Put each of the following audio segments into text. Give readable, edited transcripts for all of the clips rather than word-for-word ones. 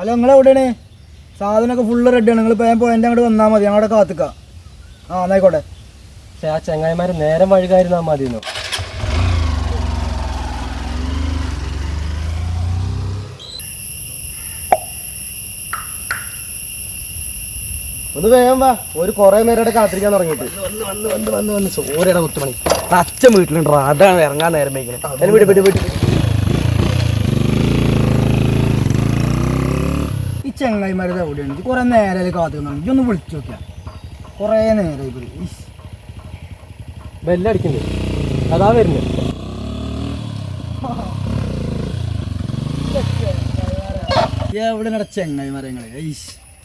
അല്ല നിങ്ങളെവിടെയാണ്? സാധനമൊക്കെ ഫുള്ള് റെഡിയാണ്. നിങ്ങൾ പോയിന്റ് അങ്ങോട്ട് വന്നാൽ മതി, ഞങ്ങളുടെ കാത്തിക്കാം. ആ എന്നായിക്കോട്ടെ. പക്ഷെ ആ ചങ്ങായിമാർ നേരം വഴുകായിരുന്നാൽ മതിയെന്നോ. ഒന്ന് വേഗം വാ, ഒരു കുറെ നേരം കാത്തിരിക്കാൻ തുടങ്ങിയിട്ട്. സോറിയുടെ മുത്തുമണി, അച്ഛൻ വീട്ടിലുണ്ടോ? അതാണ് ഇറങ്ങാൻ നേരം വയ്ക്കുന്നത്. ഈ ചെങ്ങായിമാരത് എവിടെയാണ്? കുറെ നേരം കാത്തിക്കുന്നുണ്ട്. ഇതൊന്ന് വിളിച്ചു നോക്കിയാ കുറെ നേരം ബെല്ലടിക്കണ്ടേ? അതാ വരുന്നത്. എവിടെ ചെങ്ങായിമാരങ്ങളെ?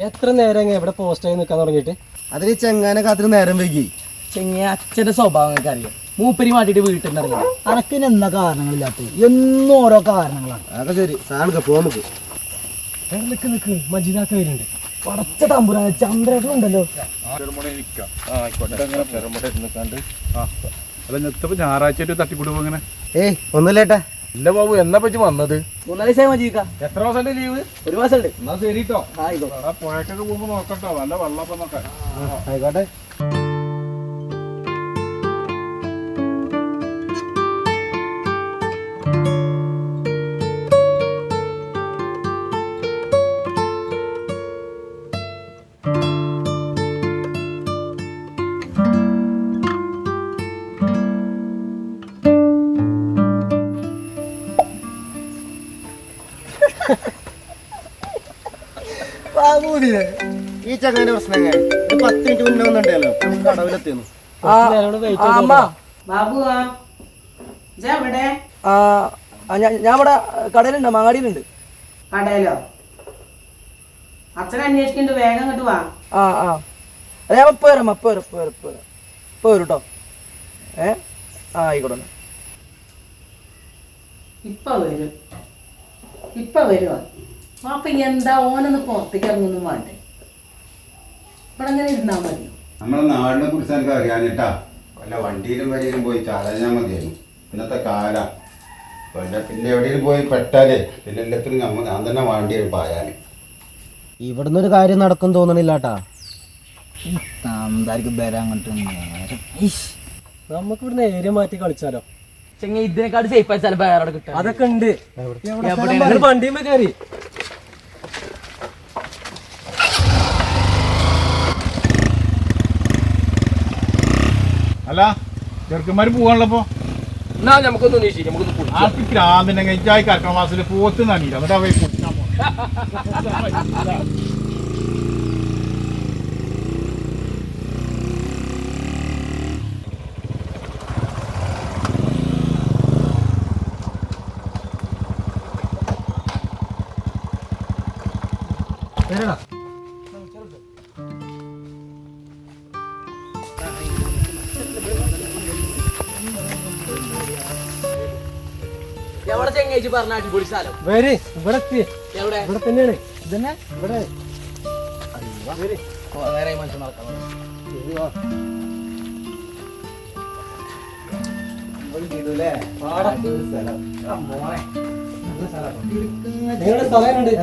എത്ര നേരം എവിടെ പോസ്റ്റായി നിൽക്കാൻ തുടങ്ങിയിട്ട്? അതിൽ ചെങ്ങാനെ കാത്തിരി നേരം വൈകി. ചെങ്ങ അച്ഛൻ്റെ സ്വഭാവങ്ങൾക്ക് അറിയാം. മൂപ്പരി മാറ്റിയിട്ട് വീട്ടിൽ നിന്ന് ഇറങ്ങി. അനക്കിന് എന്നാ കാരണങ്ങളില്ലാത്ത എന്നും ഓരോ കാരണങ്ങളാണ്. അതൊക്കെ ശരി, സാധനം പോകാൻ നോക്ക്. നിക്ക് മജീദാക്ക വരുന്നുണ്ട്. പടച്ച തമ്പുരാ, ചന്ദ്രേട്ടൻ ഉണ്ടല്ലോ. ഞായറാഴ്ച തട്ടിക്കൂടുമ്പോ അങ്ങനെ ഏയ് ഒന്നുമില്ലേട്ടാ. ഇല്ല ബാബു, എന്നാ പറ്റി വന്നത്? 3 ദിവസമായി മജീദിക്ക. എത്ര മാസം ലീവ്? 1 മാസമുണ്ട്. എന്നാ ശരിട്ടോ. ആയിക്കോട്ടെ. പുഴക്കൊക്കെ പോകുമ്പോ നോക്കട്ടോ, നല്ല വെള്ളപ്പം നോക്കാൻ. ആയിക്കോട്ടെ. ഈ ചങ്ങാന്റെ പ്രശ്നം 10 മിനിറ്റ് മുന്നേ വന്നിട്ടല്ലോ കടവിലെത്തിയെന്നു. ഞാൻ ഇവിടെ കടയിലുണ്ട്, മാങ്ങാടിയിലുണ്ട്. കടയിലോ? അച്ഛൻ അന്വേഷിക്കുന്നുണ്ട്, വേഗം ഇങ്ങോട്ട് വാ. ഞാൻ ഇപ്പൊ വരും കേട്ടോ. ആയിക്കോട്ടെ. ഇപ്പൊ വരുമോ? അപ്പൊ എന്താ ഓനൊന്ന് പുറത്തേക്ക് ഇറങ്ങൊന്നും വേണ്ടേ? ഇവിടെ അങ്ങനെ ഇരുന്നാ മതി. നമ്മുടെ നാടിനെ കുറിച്ച് എനിക്ക് അറിയാനിട്ടാ. വല്ല വണ്ടിയിലും വഴിയിലും പോയി ചാടാൻ മതിയായിരുന്നു. ഇന്നത്തെ കാലം പിന്നെ എവിടെയും പോയി പെട്ടാലേ പിന്നെ എല്ലാത്തിനും ഞാൻ തന്നെ വണ്ടി പായാന്. ഇവിടുന്ന് ഒരു കാര്യം നടക്കും തോന്നണില്ലാട്ടാ. എന്തായിരിക്കും വരാൻ അങ്ങോട്ട്? നമുക്ക് ഇവിടുന്ന് ഏരിയ മാറ്റി കളിച്ചാലോ? ചെങ്ങ ഇതിനെക്കാട് സേഫ് ആയ സ്ഥലം വേറെ കിട്ടും. അതൊക്കെ ഉണ്ട്. വണ്ടിയുമ്പോ കയറി. അല്ല ചെറുക്കന്മാര് പോവാണല്ലോ. എന്നാ നമുക്കൊന്ന് അന്വേഷിക്കാം. ആർക്ക് ഭ്രാന്തിനെ കഴിച്ചായി കർക്കണ മാസത്തില് പോത്ത് നണിയില്ല. എന്നിട്ട് അവ കുടിക്കാൻ പോകണം. എവിടെ ചെങ്ങേച്ചി പറഞ്ഞ അടിപൊളി സ്ഥലം? വരി, ഇവിടെ എത്തി. എവിടെ? ഇവിടെ തന്നെയാണ്. ഇതന്നെ ഇവിടെ വേറെ മനുഷ്യൻ നടക്കാൻ നിങ്ങളുടെ സ്ഥലമുണ്ട്.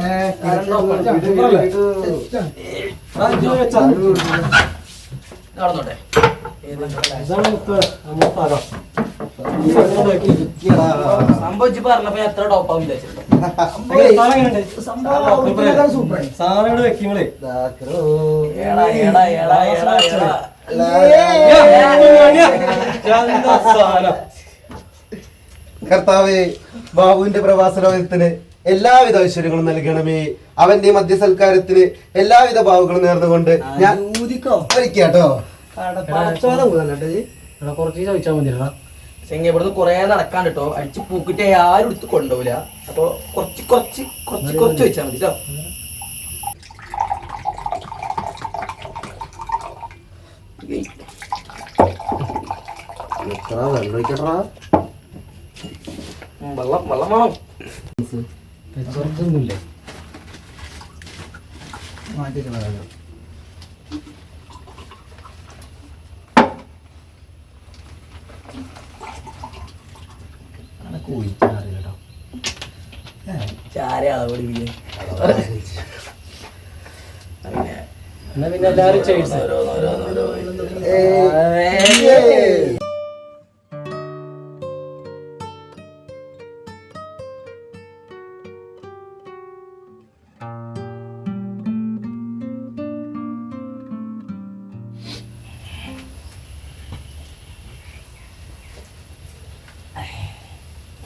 നടന്നോട്ടെ. സംഭവിച്ച് പറഞ്ഞപ്പോ എത്ര ടോപ്പാവും വിചാരിച്ചിട്ടുണ്ടോ? സാധനങ്ങൾ വെക്കിങ്ങളെ. കർത്താവേ, ബാബുവിന്റെ പ്രവാസലോകത്തിന് എല്ലാവിധ ഐശ്വര്യങ്ങളും നൽകണമേ. അവന്റെ മധ്യസൽക്കാരത്തിന് എല്ലാവിധ ഭാവുകളും നേർന്നുകൊണ്ട് ഞാൻ കേട്ടോ. കുറച്ച് ചോദിച്ചാൽ മതിയല്ലോ. ചെങ്ങ ഇവിടുന്ന് കൊറേ നടക്കാൻ കേട്ടോ. അടിച്ച് പൂക്കിട്ട് ആരും എടുത്ത് കൊണ്ടുപോവില്ല. അപ്പൊ കുറച്ച് കുറച്ച് കുറച്ച് കുറച്ച് വെച്ചാൽ മതി കേട്ടോ. വെള്ളം വെള്ളം വേണം. കുറച്ചൊന്നുമില്ലേ? ചായ ആരെ അളവ് പഠിപ്പിക്കുന്നത്? എന്നാ പിന്നെ എല്ലാവരും ചേഴ്സ്.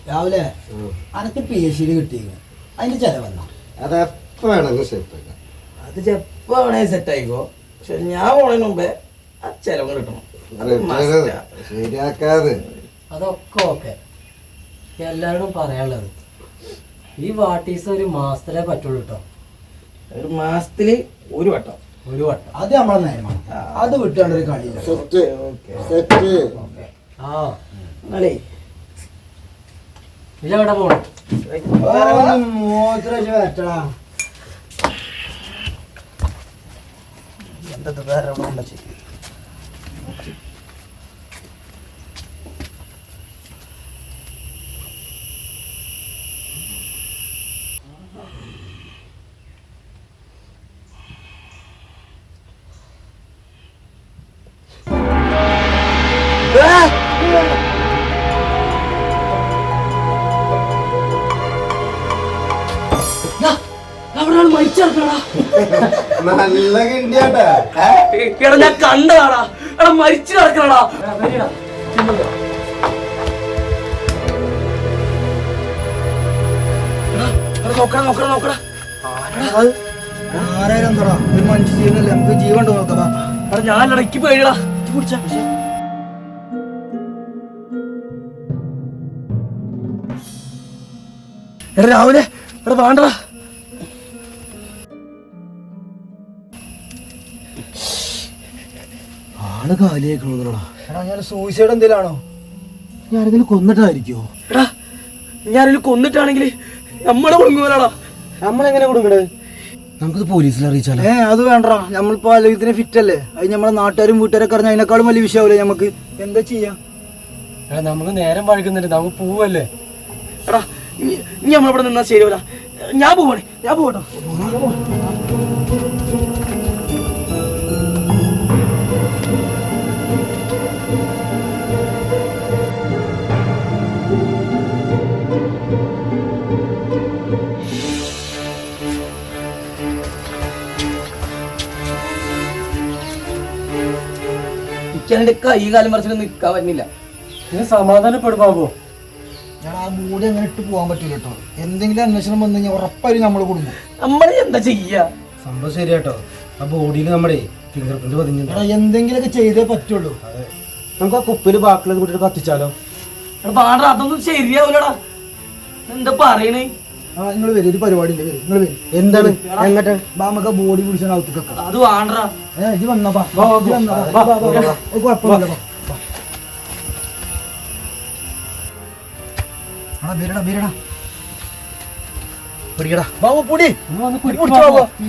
രാവിലെ അനക്ക് PSC കിട്ടിയിരുന്നു, അതിന്റെ ചെലവെന്നാ? അതെപ്പോ വേണമെങ്കിൽ സെറ്റ് അത് ചെപ്പോ വേണേ സെറ്റ് ആയിക്കോ, പക്ഷെ ഞാൻ പോണതിന് മുമ്പേ ആ ചെലവ് കിട്ടണം. ശരിയാക്കാതെ. അതൊക്കെ ഓക്കെ. എല്ലാവരോടും പറയാനുള്ളത് ഈ വാട്ടീസ് ഒരു മാസത്തിലേ പറ്റുള്ളൂ കേട്ടോ. ഒരു മാസത്തില് ഒരു വട്ടം. അത് നമ്മളെ നിയമമാണ്, അത് വിട്ടാണ്ട് ഒരു കളിയില്ല. ആ എന്നാലേ ഇതെവിടെ പോണം? മോത്ര വെച്ചടാ. എന്താ വേറെ എവിടെ കൊണ്ടാ ചെയ്യും? നല്ല കിണ്ടിയാട്ടാ. എടാ ഞാൻ കണ്ടതാടാ, എടാ മരിച്ചു കിടക്കണടാ. നോക്കടാ. ആരായാലും എന്താടാ, ഒരു മനുഷ്യ ജീവനല്ലേ, നമുക്ക് ജീവൻ ഉണ്ടോ നോക്കാം. എടാ ഞാൻ ഇടയ്ക്ക് പേടിയടാ. പിടിച്ചാ എടാ രാവിലെ എടാ വേണ്ടടാ. ആള് കാലിയാക്കണോടാ. എടാ ഞാൻ സൂയിസൈഡ് എന്തേലാണോ? ഞാനെന്തെങ്കിലും കൊന്നിട്ടായിരിക്കുമോ? എടാ ഞാനെങ്കിലും കൊന്നിട്ടാണെങ്കിൽ നമ്മളെ കൊടുങ്ങൂലാടാ. നമ്മളെങ്ങനെ കൊടുക്കണേ? നമുക്കത് പോലീസിൽ അറിയിച്ചാലേ? അത് വേണ്ടടാ, നമ്മളിപ്പോ ആലോചനത്തിന് ഫിറ്റ് അല്ലേ. അത് നമ്മളെ നാട്ടുകാരും വീട്ടുകാരൊക്കെ അറിഞ്ഞ അതിനേക്കാളും വലിയ വിഷയമാവില്ലേ നമുക്ക്. എന്താ ചെയ്യാ? എടാ നമുക്ക് നേരം വഴുകുന്നില്ല, നമുക്ക് പോവല്ലേ. എടാ നീ നമ്മളിവിടെ നിന്നാ ശരിയല്ല. ഞാൻ പോവാണേ, ഞാൻ പോകട്ടോ. എനിക്ക് കൈ കാലം മറിച്ചിട്ട് നിൽക്കാൻ പറ്റുന്നില്ല. നീ സമാധാനപ്പെടുമ്പോ ഞാൻ ആ മൂടി അങ്ങനെ ഇട്ട് പോകാൻ പറ്റൂല കേട്ടോ. എന്തെങ്കിലും അന്വേഷണം വന്നു കഴിഞ്ഞാൽ ഉറപ്പായും നമ്മള് കൊടുക്കും. നമ്മള് എന്താ ചെയ്യാ? സംഭവം ശരിയാട്ടോ. ആ ബോഡിയിൽ നമ്മുടെ ഫിംഗർ പ്രിന്റ് പതിഞ്ഞിട്ടുണ്ട്. എന്തെങ്കിലുമൊക്കെ ചെയ്തേ പറ്റുള്ളൂ. നമുക്ക് ആ കുപ്പില് ബാക്കിയുള്ളത് കൂട്ടിട്ട് കത്തിച്ചാലോ? പാടാ, അതൊന്നും ശരിയാവൂലടാ. എന്താ പറയണേ? ആ നിങ്ങൾ വരും, ഒരു പരിപാടി ഉണ്ട്, നിങ്ങൾ വരും. എന്താണ്? എങ്ങോട്ട്? നമുക്ക് ബോഡി പിടിച്ചാൽ അകത്തേക്ക്. അത് വേണ്ടടാ. ഇത് വന്നാ കുഴപ്പമില്ല. ബീരടാ പിടിക്കടാ ബാബു, പൊടി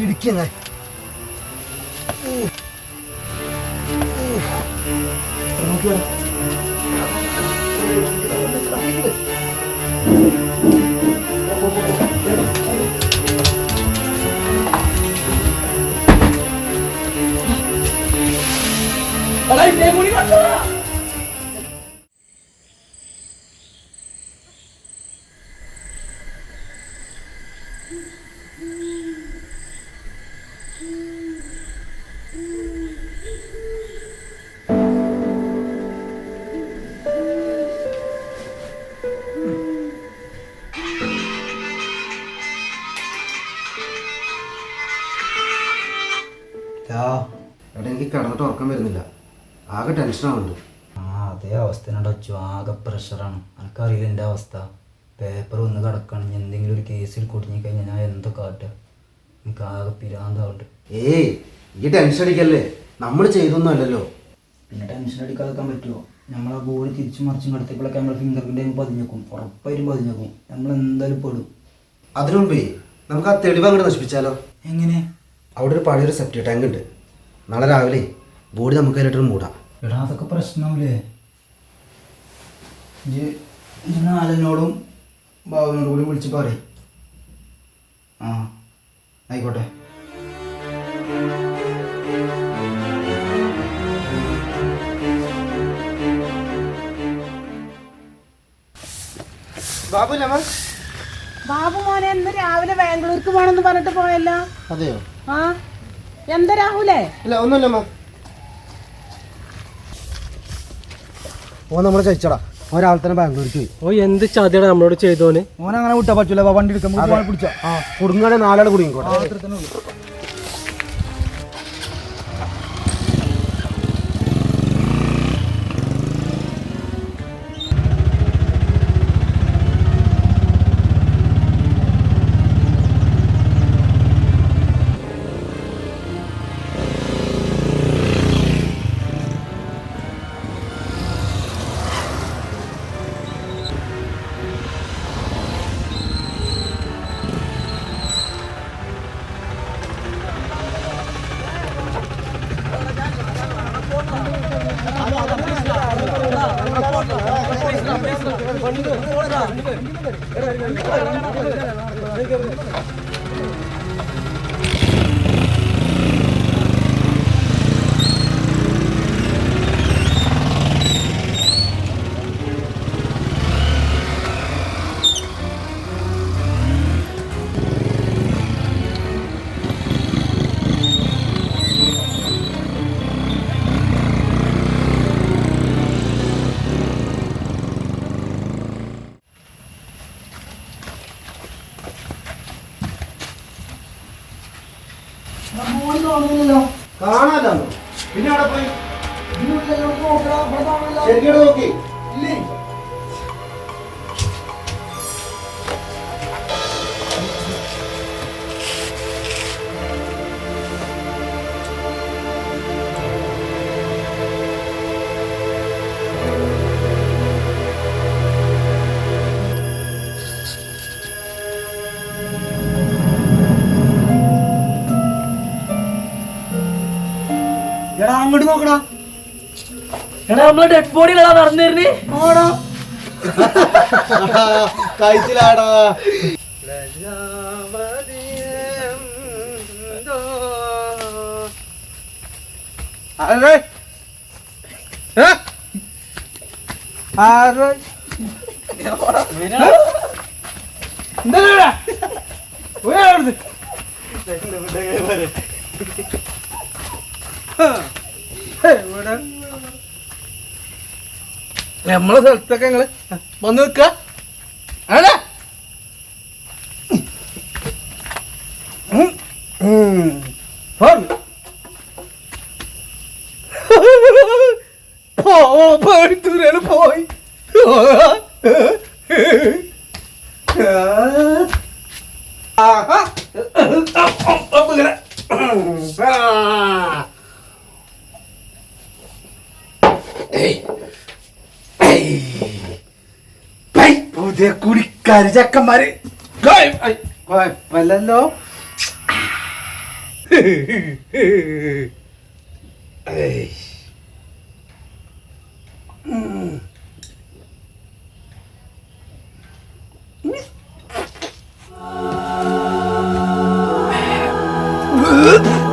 ഇടിക്കുന്നേ. എടാ എനിക്ക് കിടന്നിട്ട് ഉറക്കം വരുന്നില്ല, ആകെ ടെൻഷനാവുന്നുണ്ട്. അതേ അവസ്ഥ അച്ചു, ആകെ പ്രഷറാണ്. എനിക്കറിയില്ല എൻ്റെ അവസ്ഥ. പേപ്പർ ഒന്ന് കിടക്കുകയാണെങ്കിൽ എന്തെങ്കിലും ഒരു കേസിൽ കുടുങ്ങിക്കഴിഞ്ഞാൽ ഞാൻ എന്താ കാട്ടുക? എനിക്ക് ആകെ പിരാന്താവുണ്ട്. ഏയ് ഈ ടെൻഷൻ അടിക്കല്ലേ, നമ്മൾ ചെയ്തൊന്നും അല്ലല്ലോ. പിന്നെ ടെൻഷൻ അടിക്കാതെക്കാൻ പറ്റുമോ? നമ്മളെ ബോഡി തിരിച്ചും മറിച്ചും കിടത്തിയപ്പോഴൊക്കെ നമ്മൾ ഫിംഗർ പ്രിൻ്റ് പതിഞ്ഞേക്കും, ഉറപ്പായിട്ടും പതിഞ്ഞേക്കും. നമ്മൾ എന്തായാലും പെടും. അതിനു മുമ്പേ നമുക്ക് ആ തെളിവ് അങ്ങോട്ട് നശിപ്പിച്ചാലോ? എങ്ങനെ? അവിടെ ഒരു പഴയൊരു സെപ്റ്റി ടാങ്ക് ഉണ്ട്. നാളെ രാവിലെ ബോഡി നമുക്ക് അതിലിട്ടൊരു മൂടാം. എടാ അതൊക്കെ പ്രശ്നമാവില്ലേ? നാലിനോടും ബാബുവിനോടും കൂടി വിളിച്ച് പറയും. ആ ആയിക്കോട്ടെ. ബാബു നമ്മ ബാബു മോനെ ഇന്ന് രാവിലെ ബാംഗ്ലൂർക്ക് പോണെന്ന് പറഞ്ഞിട്ട് പോയല്ലോ. അതെയോ? ആ എന്താ രാഹുലേ? ഇല്ല ഒന്നുമില്ലമ്മ. ഓ നമ്മളെ ചതിച്ചടാ. ഓൻ രാവിലെ തന്നെ ബാംഗ്ലൂർക്ക് പോയി. ഓ എന്ത് ചതിയാണ് നമ്മളോട് ചെയ്തോന്. ഓൻ അങ്ങനെ വിട്ടാ പറ്റൂല. വണ്ടി എടുക്കാൻ പിടിച്ചോ. കുടുങ്ങാനെ 4 ആൾ കുടുങ്ങിക്കോട്ടെ. കാണാല്ലോ. പിന്നെ അവിടെ പോയി ശരിക്കും നോക്കി. എടാ അങ്ങോട്ട് നോക്കടാ. എടാ നമ്മളെ ഡെഡ് ബോഡിയിലാ നടന്നിരുന്നേ. കഴിച്ചിലാടാ. നമ്മളെ സ്ഥലത്തൊക്കെ ഞങ്ങള് വന്ന് നിക്ക പോയി. പുതിയ കുടിക്കാര് ചക്കന്മാര് കുഴപ്പമില്ലല്ലോ. Huh?